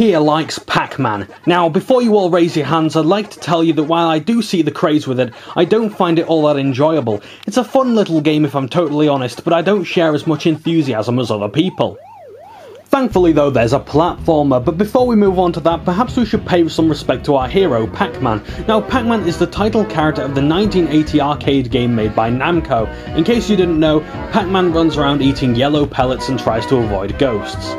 here likes Pac-Man? Now, before you all raise your hands, I'd like to tell you that while I do see the craze with it, I don't find it all that enjoyable. It's a fun little game if I'm totally honest, but I don't share as much enthusiasm as other people. Thankfully though, there's a platformer, but before we move on to that, perhaps we should pay some respect to our hero, Pac-Man. Now, Pac-Man is the title character of the 1980 arcade game made by Namco. In case you didn't know, Pac-Man runs around eating yellow pellets and tries to avoid ghosts.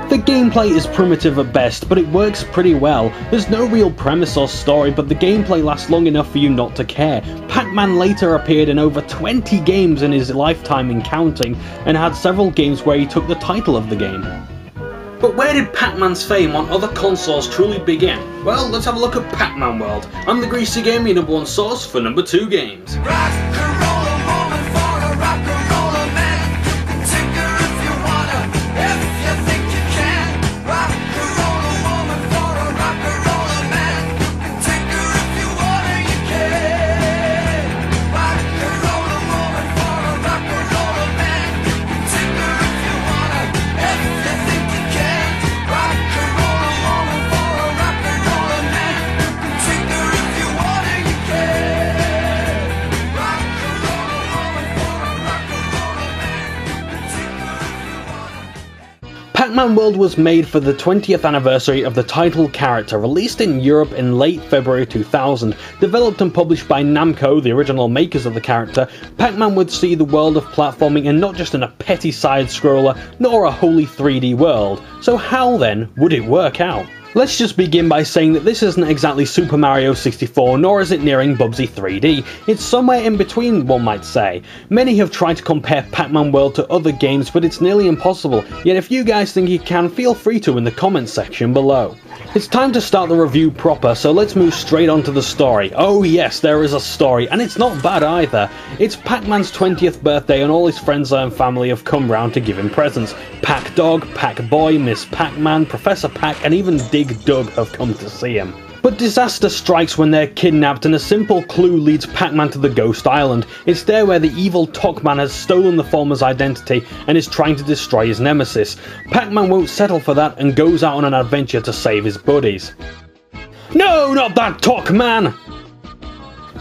The gameplay is primitive at best, but it works pretty well. There's no real premise or story, but the gameplay lasts long enough for you not to care. Pac-Man later appeared in over 20 games in his lifetime and counting, and had several games where he took the title of the game. But where did Pac-Man's fame on other consoles truly begin? Well, let's have a look at Pac-Man World. I'm the Greasy Game, your #1 source for #2 games. Pac-Man World was made for the 20th anniversary of the title character, released in Europe in late February 2000. Developed and published by Namco, the original makers of the character, Pac-Man would see the world of platforming and not just in a petty side-scroller, nor a wholly 3D world. So how then would it work out? Let's just begin by saying that this isn't exactly Super Mario 64, nor is it nearing Bubsy 3D. It's somewhere in between, one might say. Many have tried to compare Pac-Man World to other games, but it's nearly impossible, yet if you guys think you can, feel free to in the comments section below. It's time to start the review proper, so let's move straight on to the story. Oh yes, there is a story, and it's not bad either. It's Pac-Man's 20th birthday and all his friends and family have come round to give him presents. Pac-Dog, Pac-Boy, Miss Pac-Man, Professor Pac, and even Dig Dug have come to see him. But disaster strikes when they're kidnapped and a simple clue leads Pac-Man to the Ghost Island. It's there where the evil Toc-Man has stolen the former's identity and is trying to destroy his nemesis. Pac-Man won't settle for that and goes out on an adventure to save his buddies. No, not that Toc-Man!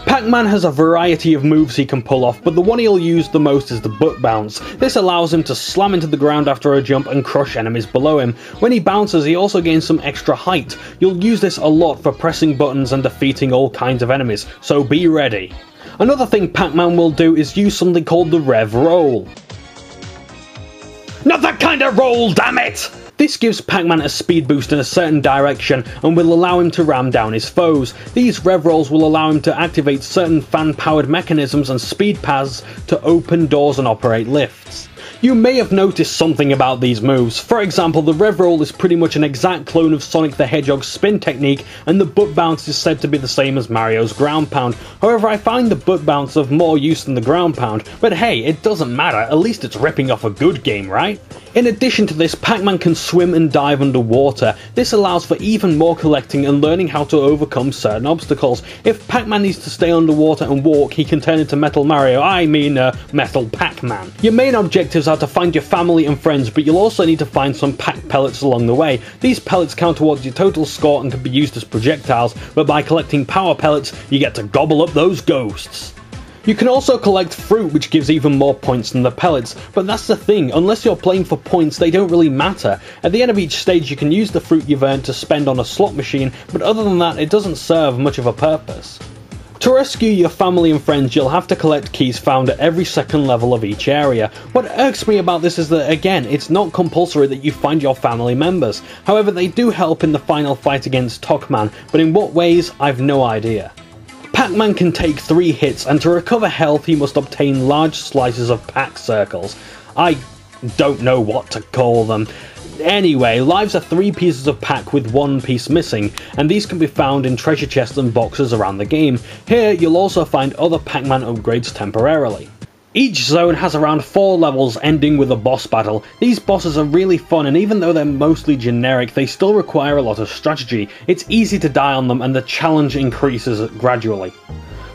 Pac-Man has a variety of moves he can pull off, but the one he'll use the most is the butt bounce. This allows him to slam into the ground after a jump and crush enemies below him. When he bounces, he also gains some extra height. You'll use this a lot for pressing buttons and defeating all kinds of enemies, so be ready. Another thing Pac-Man will do is use something called the Rev Roll. Not that kind of roll, damn it! This gives Pac-Man a speed boost in a certain direction and will allow him to ram down his foes. These rev rolls will allow him to activate certain fan-powered mechanisms and speed paths to open doors and operate lifts. You may have noticed something about these moves. For example, the rev roll is pretty much an exact clone of Sonic the Hedgehog's spin technique, and the butt bounce is said to be the same as Mario's ground pound. However, I find the butt bounce of more use than the ground pound, but hey, it doesn't matter, at least it's ripping off a good game, right? In addition to this, Pac-Man can swim and dive underwater. This allows for even more collecting and learning how to overcome certain obstacles. If Pac-Man needs to stay underwater and walk, he can turn into Metal Mario, Metal Pac-Man. Your main objectives are to find your family and friends, but you'll also need to find some Pac pellets along the way. These pellets count towards your total score and can be used as projectiles, but by collecting power pellets, you get to gobble up those ghosts. You can also collect fruit, which gives even more points than the pellets, but that's the thing, unless you're playing for points, they don't really matter. At the end of each stage you can use the fruit you've earned to spend on a slot machine, but other than that it doesn't serve much of a purpose. To rescue your family and friends, you'll have to collect keys found at every second level of each area. What irks me about this is that, again, it's not compulsory that you find your family members. However, they do help in the final fight against Toc-Man, but in what ways, I've no idea. Pac-Man can take 3 hits, and to recover health he must obtain large slices of Pac circles. I don't know what to call them. Anyway, lives are 3 pieces of Pac with 1 piece missing, and these can be found in treasure chests and boxes around the game. Here you'll also find other Pac-Man upgrades temporarily. Each zone has around 4 levels, ending with a boss battle. These bosses are really fun, and even though they're mostly generic, they still require a lot of strategy. It's easy to die on them, and the challenge increases gradually.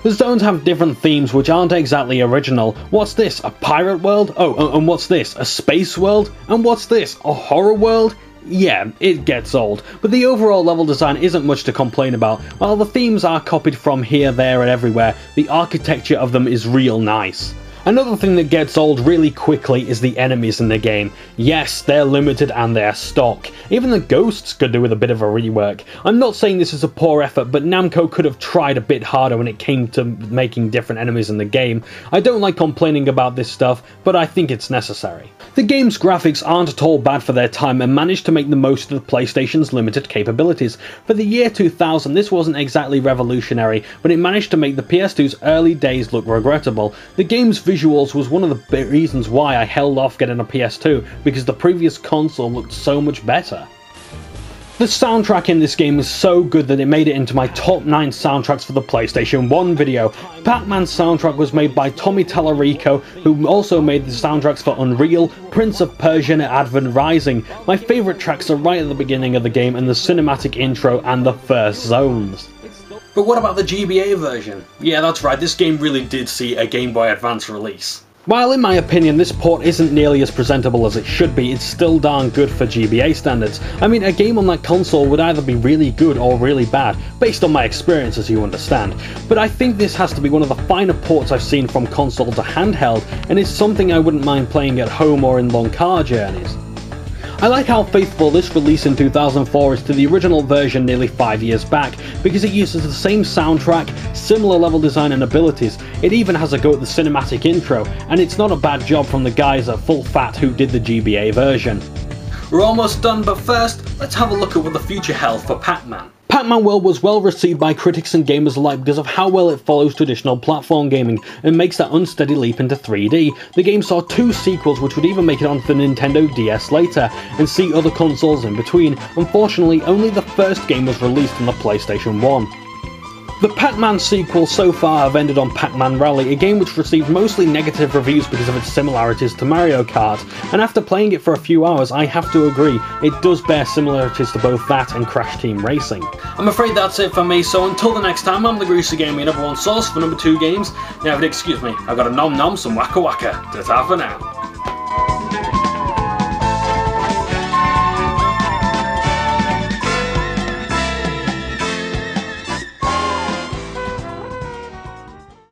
The zones have different themes which aren't exactly original. What's this? A pirate world? Oh, and what's this? A space world? And what's this? A horror world? Yeah, it gets old, but the overall level design isn't much to complain about. While the themes are copied from here, there and everywhere, the architecture of them is real nice. Another thing that gets old really quickly is the enemies in the game. Yes, they're limited and they're stock. Even the ghosts could do with a bit of a rework. I'm not saying this is a poor effort, but Namco could have tried a bit harder when it came to making different enemies in the game. I don't like complaining about this stuff, but I think it's necessary. The game's graphics aren't at all bad for their time and managed to make the most of the PlayStation's limited capabilities. For the year 2000, this wasn't exactly revolutionary, but it managed to make the PS2's early days look regrettable. The game's visuals was one of the reasons why I held off getting a PS2, because the previous console looked so much better. The soundtrack in this game is so good that it made it into my top 9 soundtracks for the PlayStation 1 video. Pac-Man's soundtrack was made by Tommy Tallarico, who also made the soundtracks for Unreal, Prince of Persia and Advent Rising. My favourite tracks are right at the beginning of the game and the cinematic intro and the first zones. But what about the GBA version? Yeah, that's right, this game really did see a Game Boy Advance release. While in my opinion this port isn't nearly as presentable as it should be, it's still darn good for GBA standards. I mean, a game on that console would either be really good or really bad, based on my experience as you understand. But I think this has to be one of the finer ports I've seen from console to handheld, and it's something I wouldn't mind playing at home or in long car journeys. I like how faithful this release in 2004 is to the original version nearly 5 years back, because it uses the same soundtrack, similar level design and abilities. It even has a go at the cinematic intro, and it's not a bad job from the guys at Full Fat who did the GBA version. We're almost done, but first, let's have a look at what the future held for Pac-Man. Pac-Man World was well received by critics and gamers alike because of how well it follows traditional platform gaming and makes that unsteady leap into 3D. The game saw 2 sequels which would even make it onto the Nintendo DS later, and see other consoles in between. Unfortunately, only the first game was released on the PlayStation 1. The Pac-Man sequels so far have ended on Pac-Man Rally, a game which received mostly negative reviews because of its similarities to Mario Kart, and after playing it for a few hours I have to agree, it does bear similarities to both that and Crash Team Racing. I'm afraid that's it for me, so until the next time, I'm the Greasy Gamer, your #1 source for #2 games. Now if you'd excuse me, I've got a nom nom some waka waka. Ta-ta for now.